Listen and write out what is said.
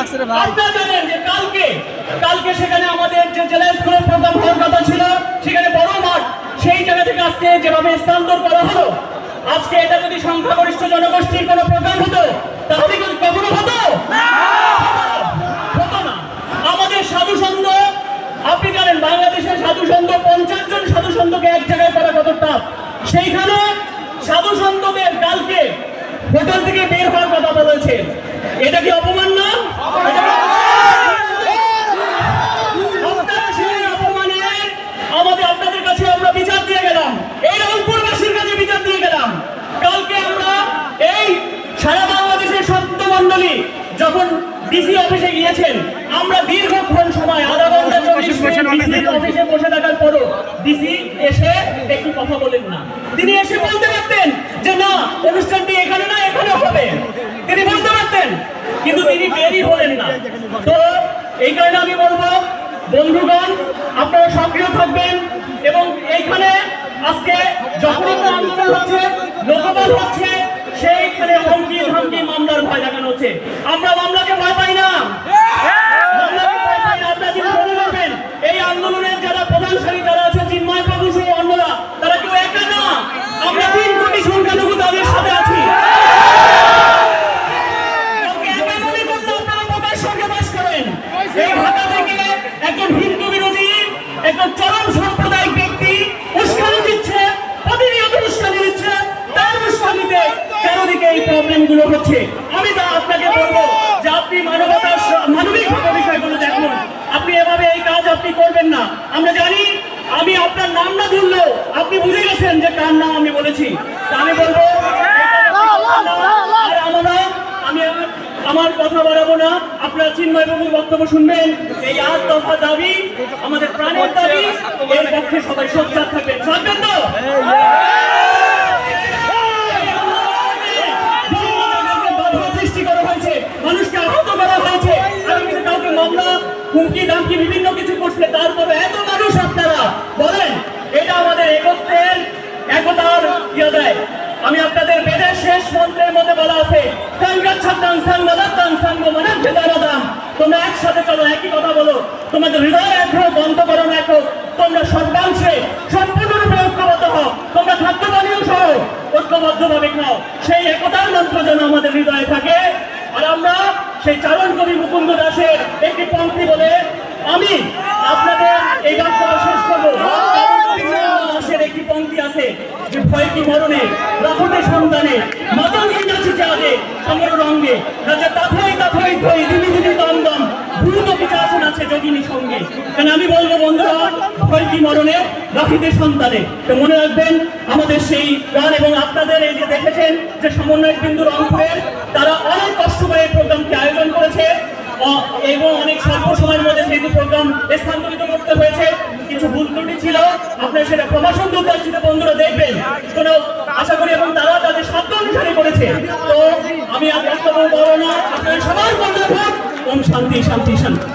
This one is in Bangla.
আপনারা জানেন যে কালকে সেখানে আমাদের যে জেলা স্কুলের প্রোগ্রাম হওয়ার কথা ছিল, সেখানে বড় মাঠ, সেই জায়গা থেকে আজকে যেভাবে স্থানান্তর করা হলো, আজকে এটা যদি সংখ্যাগরিষ্ঠ জনগোষ্ঠীর কোনো প্রোগ্রাম হতো তাহলে কিন্তু কখনো হতো না। আমাদের সাধু সন্ত, আপনি জানেন বাংলাদেশের সাধু সন্ত 50 জন সাধু সন্তকে এক জায়গায় করা কত টাফ। সেইখানে সাধু সন্তদের কালকে হোটেল থেকে বের হওয়ার কথা বলেছে, এটা কি অপমান না? আপনাদের কাছে আমরা বিচার দিয়ে গেলাম, এই রংপুরবাসীর কাছে বিচার দিয়ে গেলাম। কালকে আমরা এই সারা বাংলাদেশের সন্ত মন্ডলী যখন ডিসি অফিসে গিয়েছেন, আমরা দীর্ঘক্ষণ সময় আধা ঘন্টা 40 মিনিট অফিসে বসে থাকার পরও ডিসি এসে একটু কথা বলেন না। তিনি এসে বলতে পারতেন যে না, অনুষ্ঠানটি এখানে না এখানে হবে, তিনি বলতে পারতেন, কিন্তু তিনি বেরই হলেন না। তো এই কারণে আমি বলবো বন্ধুগণ, আপনারা সক্রিয় থাকবেন এবং এইখানে আজকে যখন আন্দোলন হচ্ছে, লোকবল হচ্ছে, সেইখানে হুমকি ধমকি মামলার ভয় দেখানো হচ্ছে। আমরা মামলাকে ভয় পাই না, আপনারা যদি মনে রাখবেন এই আন্দোলনের যারা প্রধানশালী যারা আছে, চিন্ময় বাবু সহ অন্যরা, তারা কেউ একা না, আমরা 3 কোটি সংখ্যালঘু তাদের সাথে আছি। এই ঢাকা থেকে একজন হিন্দু বিরোধী, একজন চরম সাম্প্রদায়িক ব্যক্তি উস্কানি দিচ্ছে, প্রতিনিয়ত উস্কানি দিচ্ছে, তার উস্কানিতে চারিদিকে এই প্রবলেম গুলো হচ্ছে। আমি তা আপনাকে বলবো যে আপনি মানবিক বিষয়গুলো দেখুন, আপনি এভাবে এই কাজ আপনি করবেন না। আমরা জানি, আমি আপনার নাম না ধরলেও আপনি বুঝে গেছেন যে কার নাম আমি বলেছি। তা আমি বলবো আর আমি আমার কথা বাড়াবো না, আপনারা চিন্ময় বাবুর বক্তব্য শুনবেন। এই 8 দফা দাবি আমাদের প্রাণের দাবি, এর পক্ষে সবাই সোচ্চার থাকবেন, থাকবেন তো? সৃষ্টি করা হয়েছে, মানুষকে আহত করা হয়েছে, কাউকে মামলা হুমকি ধামকি বিভিন্ন কিছু করছে, তারপরে এত মানুষ আপনারা বলেন এটা আমাদের একতার ইয়ে দেয়। আমি আপনাদের বেদের শেষ মন্ত্রের মধ্যে বলা আছে, তোমরা একসাথে চলো, একই কথা বলো, তোমাদের হৃদয় এক হোক, অন্তঃকরণ এক হোক, তোমরা সর্বাংশে সম্পূর্ণরূপে ঐক্যবদ্ধ হও, তোমরা খাদ্য পানীয় সহ ঐক্যবদ্ধভাবে খাও। সেই একতার মন্ত্র যেন আমাদের হৃদয়ে থাকে। আর আমরা সেই চারণ কবি মুকুন্দ দাসের একটি পংক্তি বলে আমি আপনাদের এই বক্তব্য শেষ করবো। একটি পংক্তি আছে যে ভয় কি মরণে রাখতে সন্তানে মাতঙ্গি নাচিছে আগে সমর রঙ্গে রাজা তাথাই তাথাই ধই দিদি দিদি দম দম ভূত পিছাচন আছে যোগিনী সঙ্গে। কারণ আমি বলবো বন্ধুরা, ভয় কি মরণে রাখিতে সন্তানে। তো মনে রাখবেন আমাদের সেই গান, এবং আপনাদের এই যে দেখেছেন যে সমন্বয় বিন্দু রংপুরের, তারা অনেক কষ্ট করে এই প্রোগ্রামটি আয়োজন করেছে এবং অনেক স্বল্প সময়ের মধ্যে যেহেতু প্রোগ্রাম স্থানান্তরিত করতে হয়েছে, কিছু ভুল ত্রুটি ছিল, আপনারা সেটা প্রবাসন দূরদর্শিত বন্ধুরা দেখবেন কোনো আশা করি, এবং তারা তাদের সাধ্য অনুসারে করেছে। তো আমি আর বক্তব্য বলবো না, আপনারা সবার বন্ধু হোক, শান্তি শান্তি শান্তি।